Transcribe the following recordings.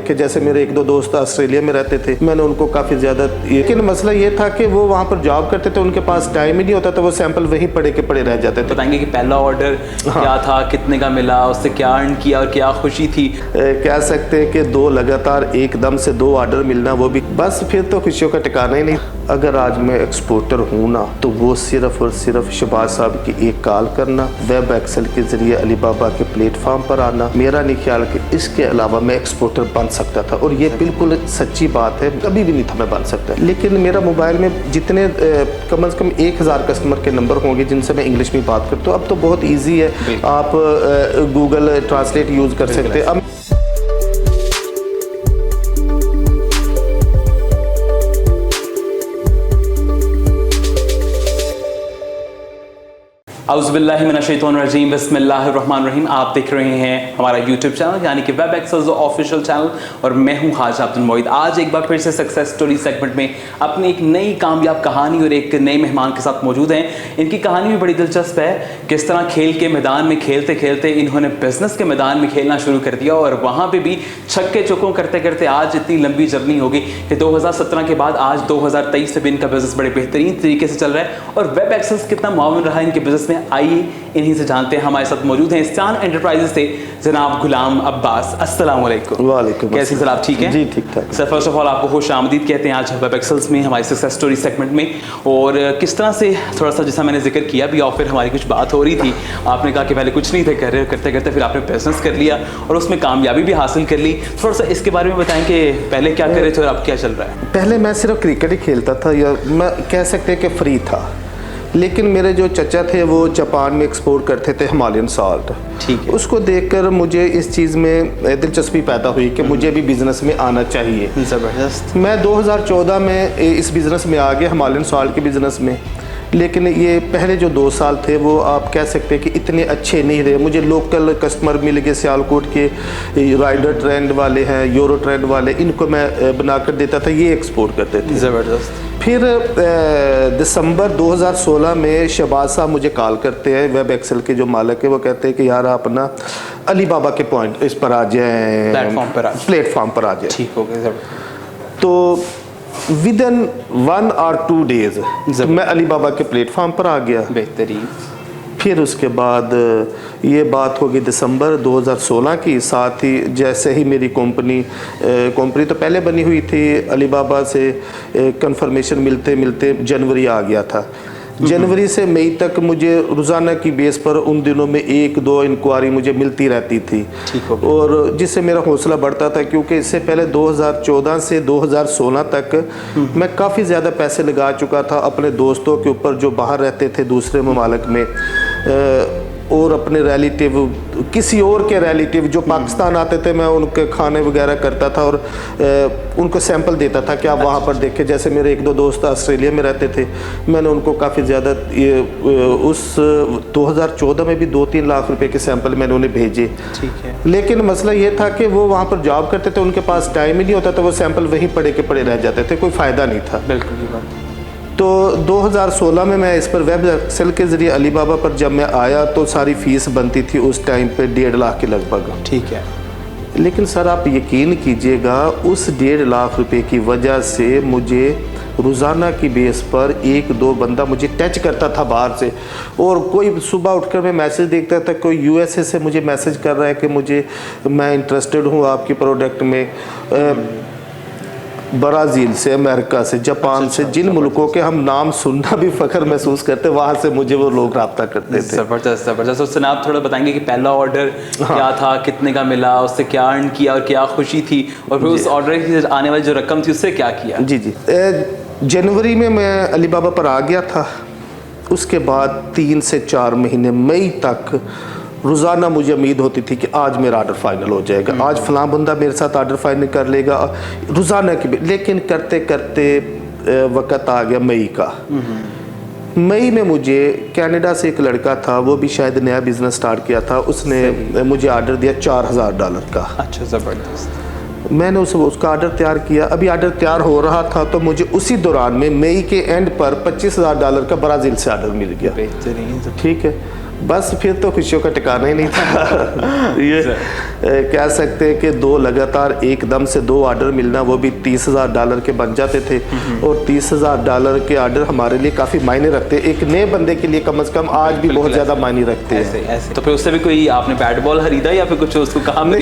कि जैसे मेरे एक दो दोस्त ऑस्ट्रेलिया में रहते थे, मैंने उनको काफ़ी ज़्यादा, लेकिन मसला ये था कि वो वहाँ पर जॉब करते थे, उनके पास टाइम ही नहीं होता था, वो सैंपल वहीं पड़े के पड़े रह जाते थे। बताएंगे कि पहला ऑर्डर क्या था, कितने का मिला, उससे क्या अर्न किया और क्या खुशी थी? कह सकते हैं कि 2 लगातार एकदम से 2 ऑर्डर मिलना, वो भी बस फिर तो खुशियों का ठिकाना ही नहीं। अगर आज मैं एक्सपोर्टर हूँ ना, तो वो सिर्फ और सिर्फ शहबाज साहब की एक कॉल करना, वेब एक्सेल के जरिए अलीबाबा के प्लेटफॉर्म पर आना, मेरा नहीं ख्याल कि इसके अलावा मैं एक्सपोर्टर बन सकता था। और ये बिल्कुल सच्ची बात है, कभी भी नहीं था मैं बन सकता। लेकिन मेरा मोबाइल में जितने कम से कम 1000 कस्टमर के नंबर होंगे जिनसे मैं इंग्लिश में बात करता हूँ। अब तो बहुत ईजी है, आप गूगल ट्रांसलेट यूज़ कर सकते हैं। अब औज़ुबिल्लाहिमिनश्शैतानिर्रजीम, बिस्मिल्लाहिर्रहमानिर्रहीम। आप देख रहे हैं हमारा यूट्यूब चैनल यानी कि वेब एक्सेल्स ऑफिशियल चैनल, और मैं हूं ख्वाजा अब्दुल मोइद। आज एक बार फिर से सक्सेस स्टोरी सेगमेंट में अपनी एक नई कामयाब कहानी और एक नए मेहमान के साथ मौजूद हैं। इनकी कहानी भी बड़ी दिलचस्प है, किस तरह खेल के मैदान में खेलते खेलते इन्होंने बिजनेस के मैदान में खेलना शुरू कर दिया, और वहाँ पर भी छक्के चौकों करते करते आज इतनी लंबी जर्नी हो गई कि 2017 के बाद आज 2023 से भी इनका बिजनेस बड़े बेहतरीन तरीके से चल रहा है। और वेब एक्सेल्स कितना मुआवन रहा इनके बिजनेस में, आइए इन्हीं से जानते हैं। हमारे साथ मौजूद हैं इस्तान एंटरप्राइजेज से जनाब गुलाम अब्बास। अस्सलाम वालेकुम। वालेकुम। कैसे सर, आप ठीक हैं? जी ठीक ठाक सर, फर्स्ट ऑफ ऑल आपको खुश आमदीद कहते हैं आज वेब एक्सेल्स में, हमारी सक्सेस स्टोरी सेगमेंट में। और किस तरह से थोड़ा सा, जैसा मैंने जिक्र किया भी, और फिर हमारी कुछ बात हो रही थी, आपने कहा कि पहले कुछ नहीं थे कर रहे, करते करते फिर आपने बिजनेस कर लिया और उसमें कामयाबी भी हासिल कर ली। थोड़ा सा इसके बारे में बताएं कि पहले क्या कर रहे थे और अब क्या चल रहा है? पहले मैं सिर्फ क्रिकेट ही खेलता था, या मैं कह सकते हैं कि फ्री था। लेकिन मेरे जो चचा थे वो जापान में एक्सपोर्ट करते थे हिमालयन साल्ट। ठीक है। उसको देखकर मुझे इस चीज़ में दिलचस्पी पैदा हुई कि मुझे भी बिज़नेस में आना चाहिए। ज़बरदस्त। मैं 2014 में इस बिज़नेस में आ गया, हिमालयन साल्ट के बिज़नेस में। लेकिन ये पहले जो 2 साल थे वो आप कह सकते हैं कि इतने अच्छे नहीं रहे। मुझे लोकल कस्टमर मिल गए, सियालकोट के राइडर ट्रेंड वाले हैं, यूरो ट्रेंड वाले, इनको मैं बनाकर देता था, ये एक्सपोर्ट करते थे। ज़बरदस्त। फिर दिसंबर 2016 में शहबाज साहब मुझे कॉल करते हैं, वेब एक्सेल के जो मालिक है, वो कहते हैं कि यार आप ना अलीबाबा के पॉइंट इस पर आ जाएँ, प्लेटफॉर्म पर आ जाए। ठीक हो गया। तो विदिन 1 और 2 डेज मैं अलीबाबा के प्लेटफॉर्म पर आ गया। बेहतरीन। फिर उसके बाद ये बात होगी दिसंबर 2016 की। साथ ही जैसे ही मेरी कंपनी तो पहले बनी हुई थी, अलीबाबा से कंफर्मेशन मिलते मिलते जनवरी आ गया था। जनवरी से मई तक मुझे रोज़ाना की बेस पर उन दिनों में 1-2 इंक्वायरी मुझे मिलती रहती थी। और जिससे मेरा हौसला बढ़ता था, क्योंकि इससे पहले 2014 से 2016 तक मैं काफ़ी ज़्यादा पैसे लगा चुका था अपने दोस्तों के ऊपर जो बाहर रहते थे दूसरे ममालिक में, और अपने रिलेटिव, किसी और के रिलेटिव जो पाकिस्तान आते थे, मैं उनके खाने वगैरह करता था और उनको सैंपल देता था कि आप वहाँ पर देखें। जैसे मेरे 1-2 दोस्त ऑस्ट्रेलिया में रहते थे, मैंने उनको काफ़ी ज़्यादा उस 2014 में भी 2-3 लाख रुपए के सैंपल मैंने उन्हें भेजे। ठीक है। लेकिन मसला ये था कि वो वहाँ पर जॉब करते थे, उनके पास टाइम ही नहीं होता था, वो सैंपल वहीं पड़े के पड़े रह जाते थे, कोई फ़ायदा नहीं था। बिल्कुल। तो 2016 में मैं इस पर वेब एक्सेल के ज़रिए अलीबाबा पर जब मैं आया तो सारी फ़ीस बनती थी उस टाइम पे 1.5 लाख के लगभग। ठीक है। लेकिन सर आप यकीन कीजिएगा, उस 1.5 लाख रुपए की वजह से मुझे रोज़ाना की बेस पर 1-2 बंदा मुझे टच करता था बाहर से। और कोई सुबह उठकर मैं मैसेज देखता था, कोई यूएसए से मुझे मैसेज कर रहा है कि मैं इंटरेस्टेड हूँ आपकी प्रोडक्ट में, ब्राज़ील से, अमेरिका से, जापान से, जिन मुल्कों के हम नाम सुनना भी फ़ख्र महसूस करते, वहाँ से मुझे वो लोग रब्ता करते थे। ज़बरदस्त ज़बरदस्त। उससे आप थोड़ा बताएंगे कि पहला ऑर्डर क्या था, कितने का मिला, उससे क्या अर्न किया और क्या खुशी थी, और फिर उस ऑर्डर की आने वाली जो रकम थी उससे क्या किया? जी जनवरी में मैं अलीबाबा पर आ गया था। उसके बाद 3 से 4 महीने मई तक रोज़ाना मुझे उम्मीद होती थी कि आज मेरा ऑर्डर फाइनल हो जाएगा, आज फ़लाँ बंदा मेरे साथ ऑर्डर फाइनल कर लेगा, रोज़ाना की। लेकिन करते करते वक़्त आ गया मई का। मई में मुझे कनाडा से एक लड़का था, वो भी शायद नया बिज़नेस स्टार्ट किया था, उसने मुझे ऑर्डर दिया $4000 का। अच्छा, ज़बरदस्त। मैंने उसका ऑर्डर तैयार किया। अभी ऑर्डर तैयार हो रहा था तो मुझे उसी दौरान में मई के एंड पर $25000 का ब्राज़ील से ऑर्डर मिल गया। बेहतरीन। ठीक है, बस फिर तो खुशियों का ठिकाना ही नहीं था। ये कह सकते हैं कि दो लगातार एकदम से दो ऑर्डर मिलना, वो भी $30,000 के बन जाते थे। और $30,000 के ऑर्डर हमारे लिए काफ़ी मायने रखते हैं, एक नए बंदे के लिए कम से कम आज भी बहुत ज़्यादा मायने रखते हैं। ऐसे तो फिर उससे भी कोई आपने बैट बॉल खरीदा या फिर कुछ उसको कहा? बैट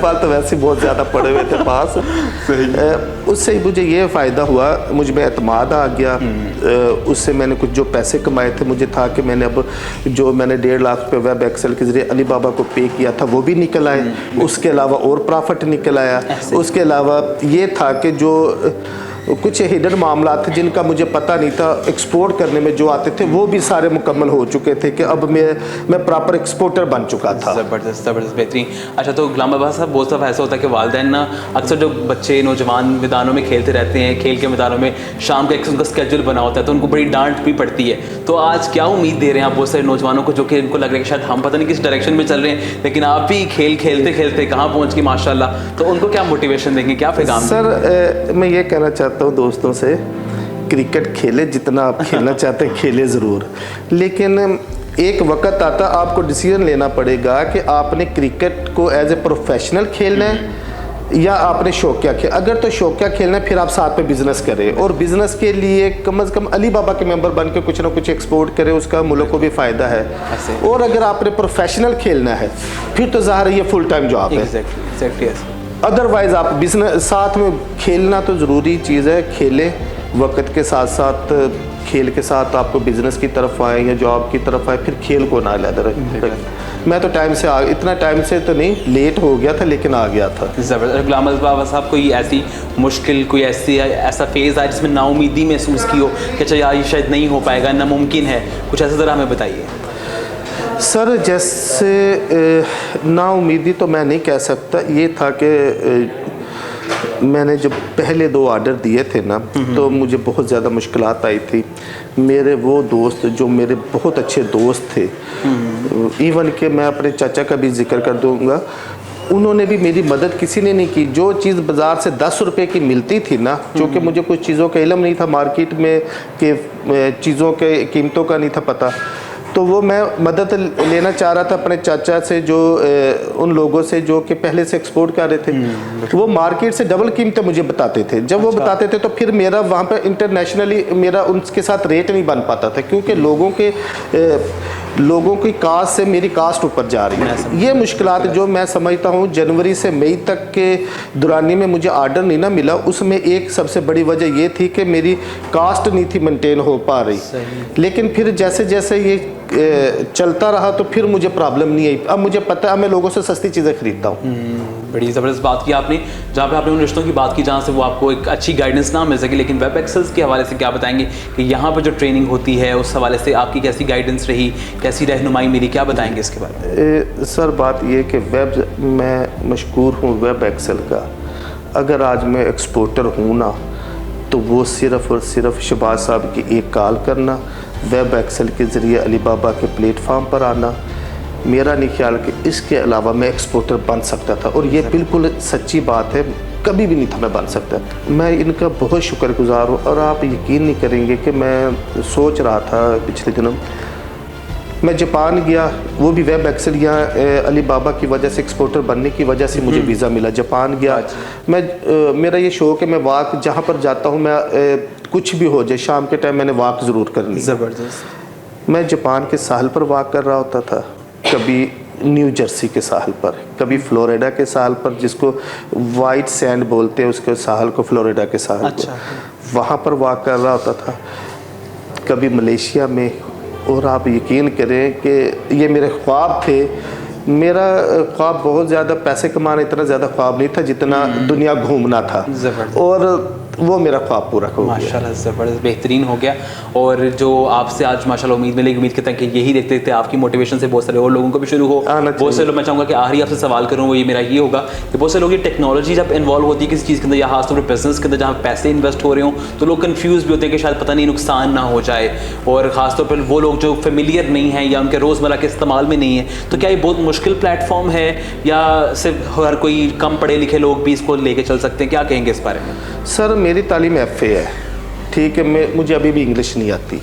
बॉल तो वैसे बहुत ज़्यादा पड़े हुए थे पास। उससे मुझे ये फ़ायदा हुआ, मुझ में एतमाद आ गया। उससे मैंने कुछ जो पैसे कमाए थे, मुझे था कि मैंने अब जो मैंने 1.5 लाख रुपये वेब एक्सेल के जरिए अली बाबा को पे किया था वो भी निकल आए। उसके अलावा और प्रॉफिट निकल आया। उसके अलावा ये था कि जो कुछ हिडन मामला थे जिनका मुझे पता नहीं था, एक्सपोर्ट करने में जो आते थे वो भी सारे मुकम्मल हो चुके थे कि अब मैं प्रॉपर एक्सपोर्टर बन चुका था। ज़बरदस्त बेहतरीन। अच्छा, तो गुलाम बाबा साहब, बहुत सा ऐसा होता है कि वालिदैन ना अक्सर जो बच्चे नौजवान मैदानों में खेलते रहते हैं, खेल के मैदानों में शाम का एक उनका स्केड्यूल बना होता है, तो उनको बड़ी डांट भी पड़ती है। तो आज क्या उम्मीद दे रहे हैं आप बहुत सारे नौजवानों को, जो कि उनको लग रहा है कि शायद हम पता नहीं किस डायरेक्शन में चल रहे हैं, लेकिन आप भी खेलते खेलते कहाँ पहुँच गए माशाल्लाह, तो उनको क्या मोटिवेशन देंगे, क्या पैगाम? सर मैं ये कहना चाहता हूँ दोस्तों से, क्रिकेट खेले जितना आप खेलना चाहते हैं खेले ज़रूर, लेकिन एक वक्त आता आपको डिसीजन लेना पड़ेगा कि आपने क्रिकेट को एज ए प्रोफेशनल खेलना है या आपने शौकिया खेल। अगर तो शौकिया खेलना है फिर आप साथ में बिजनेस करें, और बिजनेस के लिए कम से कम अली बाबा के मेंबर बन के कुछ ना कुछ एक्सपोर्ट करें, उसका मुल्क को भी फ़ायदा है। और अगर आपने प्रोफेशनल खेलना है फिर तो ज़ाहिर है ये फुल टाइम जॉब है। अदरवाइज़ आप बिजनेस साथ में खेलना तो ज़रूरी चीज़ है, खेलें वक्त के साथ साथ, खेल के साथ आपको बिजनेस की तरफ आए या जॉब की तरफ आए, फिर खेल को ना ले रहे। मैं तो टाइम से इतना टाइम से तो नहीं, लेट हो गया था लेकिन आ गया था। ज़बरदस्त। गुलाम बाबा साहब, कोई ऐसी मुश्किल, कोई ऐसा फेज़ आया जिसमें नाउमीदी महसूस की हो कि अच्छा यार ये शायद नहीं हो पाएगा, नामुमकिन है, कुछ ऐसा ज़रा हमें बताइए। सर जैसे नाउमीदी तो मैं नहीं कह सकता, ये था कि मैंने जब पहले 2 ऑर्डर दिए थे ना, तो मुझे बहुत ज़्यादा मुश्किलात आई थी। मेरे वो दोस्त जो मेरे बहुत अच्छे दोस्त थे, इवन कि मैं अपने चाचा का भी जिक्र कर दूंगा, उन्होंने भी मेरी मदद किसी ने नहीं की। जो चीज़ बाज़ार से 10 रुपए की मिलती थी ना, क्योंकि मुझे कुछ चीज़ों का इल्म नहीं था, मार्केट में के चीज़ों के कीमतों का नहीं था पता, तो वो मैं मदद लेना चाह रहा था अपने चाचा से, जो उन लोगों से जो कि पहले से एक्सपोर्ट कर रहे थे। वो मार्केट से डबल कीमतें मुझे बताते थे। जब वो बताते थे तो फिर मेरा वहाँ पर इंटरनेशनली मेरा उनके साथ रेट नहीं बन पाता था, क्योंकि लोगों की कास्ट से मेरी कास्ट ऊपर जा रही है। ये मुश्किलात जो मैं समझता हूँ जनवरी से मई तक के दौरानी में मुझे आर्डर नहीं ना मिला, उसमें एक सबसे बड़ी वजह ये थी कि मेरी कास्ट नहीं थी मेंटेन हो पा रही। लेकिन फिर जैसे जैसे ये चलता रहा तो फिर मुझे प्रॉब्लम नहीं आई। अब मुझे पता है मैं लोगों से सस्ती चीज़ें खरीदता हूँ। बड़ी ज़बरदस्त बात की आपने, जहाँ पे आपने उन रिश्तों की बात की जहाँ से वो आपको एक अच्छी गाइडेंस ना मिल सके, लेकिन वेब एक्सेल्स के हवाले से क्या बताएंगे कि यहाँ पर जो ट्रेनिंग होती है उस हवाले से आपकी कैसी गाइडेंस रही, कैसी रहनुमाई मिली, क्या बताएंगे इसके बारे में? सर बात ये कि मैं मशहूर हूँ वेब एक्सेल का। अगर आज मैं एक्सपोर्टर हूँ ना, तो वो सिर्फ़ और सिर्फ शहबाज साहब की एक कॉल करना, वेब एक्सेल के ज़रिए अली बाबा के प्लेटफॉर्म पर आना, मेरा नहीं ख्याल कि इसके अलावा मैं एक्सपोर्टर बन सकता था। और ये बिल्कुल सच्ची बात है, कभी भी नहीं था मैं बन सकता। मैं इनका बहुत शुक्रगुजार हूँ। और आप यकीन नहीं करेंगे कि मैं सोच रहा था पिछले दिनों मैं जापान गया, वो भी वेब एक्सेल यहाँ अली बाबा की वजह से, एक्सपोर्टर बनने की वजह से मुझे वीज़ा मिला, जापान गया मैं। मेरा ये शौक है, मैं वॉक जहाँ पर जाता हूँ, मैं कुछ भी हो जाए शाम के टाइम मैंने वॉक ज़रूर करनी। ज़बरदस्त। मैं जापान के साहल पर वॉक कर रहा होता था, कभी न्यू जर्सी के साहल पर, कभी फ्लोरिडा के साहल पर, जिसको वाइट सैंड बोलते हैं उसके साहल को, फ्लोरिडा के साहल पर, वहाँ पर वॉक कर रहा होता था, कभी मलेशिया में। और आप यकीन करें कि ये मेरे ख्वाब थे। मेरा ख्वाब बहुत ज़्यादा पैसे कमाना, इतना ज़्यादा ख्वाब नहीं था जितना दुनिया घूमना था, और वो मेरा ख्वाब पूरा हो गया। माशाल्लाह, ज़बरदस्त, बेहतरीन हो गया। और जो आपसे आज माशाल्लाह उम्मीद मिलेगी, उम्मीद करते हैं कि यही देखते देखते आपकी मोटिवेशन से बहुत सारे और लोगों को भी शुरू हो। बहुत से लोग, मैं चाहूँगा कि आखिरी आपसे सवाल करूँ, वो ये मेरा ये होगा कि बहुत से लोग ये टेक्नोलॉजी जब इन्वॉल्व होती है किसी चीज़ के अंदर, या खासतौर पर बिजनेस के अंदर जहाँ पैसे इन्वेस्ट हो रहे हों, तो लोग कन्फ्यूज़ भी होते हैं कि शायद पता नहीं नुकसान ना हो जाए। और ख़ासतौर पर वो लोग जो फेमिलियर नहीं हैं या उनके रोज़मर्रा के इस्तेमाल में नहीं है, तो क्या ये बहुत मुश्किल प्लेटफॉर्म है या सिर्फ हर कोई कम पढ़े लिखे लोग भी इसको लेके चल सकते हैं? क्या कहेंगे इस बारे में? सर मेरी तालीम FA है, ठीक है, मुझे अभी भी इंग्लिश नहीं आती,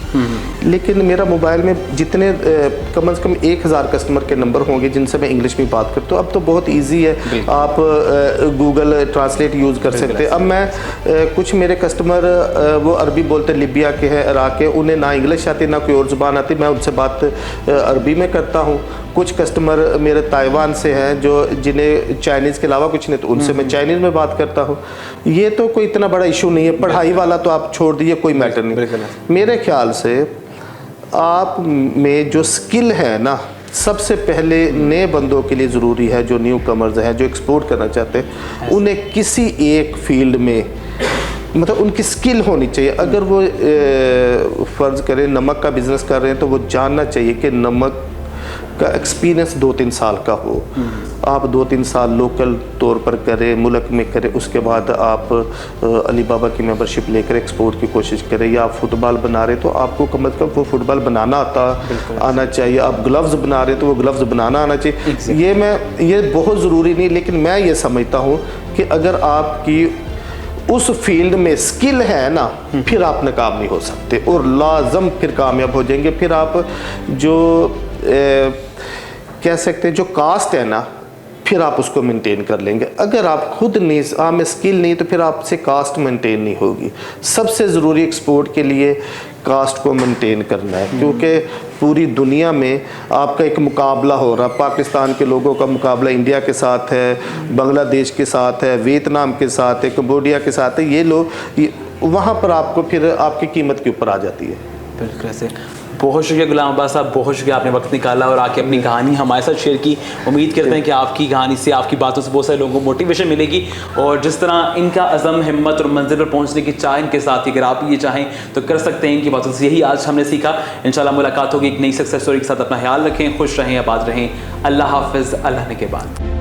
लेकिन मेरा मोबाइल में जितने कम से कम 1000 कस्टमर के नंबर होंगे जिनसे मैं इंग्लिश में बात करता हूँ। अब तो बहुत ईजी है, आप गूगल ट्रांसलेट यूज़ कर सकते हैं। अब मैं कुछ मेरे कस्टमर वो अरबी बोलते, लिबिया के हैं, इराक के, उन्हें ना इंग्लिश आती ना कोई और ज़ुबान आती, मैं उनसे बात अरबी में करता हूँ। कुछ कस्टमर मेरे ताइवान से हैं जो जिन्हें चाइनीज़ के अलावा कुछ नहीं, तो उनसे मैं चाइनीज़ में बात करता हूँ। ये तो कोई इतना बड़ा इशू नहीं है। पढ़ाई वाला तो आप छोड़ दिए, कोई मैटर नहीं। मेरे ख्याल से आप में जो स्किल है ना, सबसे पहले नए बंदों के लिए ज़रूरी है, जो न्यू कमर्स हैं, जो एक्सपोर्ट करना चाहते हैं, उन्हें किसी एक फील्ड में मतलब उनकी स्किल होनी चाहिए। अगर वो फ़र्ज़ करें नमक का बिज़नेस कर रहे हैं तो वो जानना चाहिए कि नमक का एक्सपीरियंस 2-3 साल का हो। आप 2-3 साल लोकल तौर पर करें, मुल्क में करें, उसके बाद आप अलीबाबा की मेंबरशिप लेकर एक्सपोर्ट की कोशिश करें। या आप फुटबॉल बना रहे तो आपको कम से कम वो फुटबॉल बनाना आना चाहिए। आप ग्लव्स बना रहे तो वो ग्लव्स बनाना आना चाहिए। ये बहुत ज़रूरी नहीं, लेकिन मैं ये समझता हूँ कि अगर आपकी उस फील्ड में स्किल है ना, फिर आप नाकाम नहीं हो सकते और लाजम फिर कामयाब हो जाएंगे। फिर आप जो कह सकते हैं जो कास्ट है ना, फिर आप उसको मेंटेन कर लेंगे। अगर आप खुद नहीं, आप में स्किल नहीं, तो फिर आपसे कास्ट मेंटेन नहीं होगी। सबसे ज़रूरी एक्सपोर्ट के लिए कास्ट को मेंटेन करना है, क्योंकि पूरी दुनिया में आपका एक मुकाबला हो रहा है। पाकिस्तान के लोगों का मुकाबला इंडिया के साथ है, बांग्लादेश के साथ है, वियतनाम के साथ है, कंबोडिया के साथ है। ये लोग वहाँ पर आपको फिर आपकी कीमत के ऊपर आ जाती है। बिल्कुल ऐसे। बहुत शुक्रिया गुलाम अब्बास साहब, बहुत शुक्रिया, आपने वक्त निकाला और आके अपनी कहानी हमारे साथ शेयर की। उम्मीद करते हैं कि आपकी कहानी से, आपकी बातों से बहुत सारे लोगों को मोटिवेशन मिलेगी और जिस तरह इनका अज़म, हिम्मत और मंजिल पर पहुंचने की चाह इनके साथ, अगर आप ये चाहें तो कर सकते हैं। इनकी बातों से यही आज हमने सीखा। इंशाल्लाह मुलाकात होगी एक नई सक्सेस स्टोरी के साथ। अपना ख्याल रखें, खुश रहें, आबाद रहें। अल्लाह हाफ़िज़, अल्लाह ने के बाद।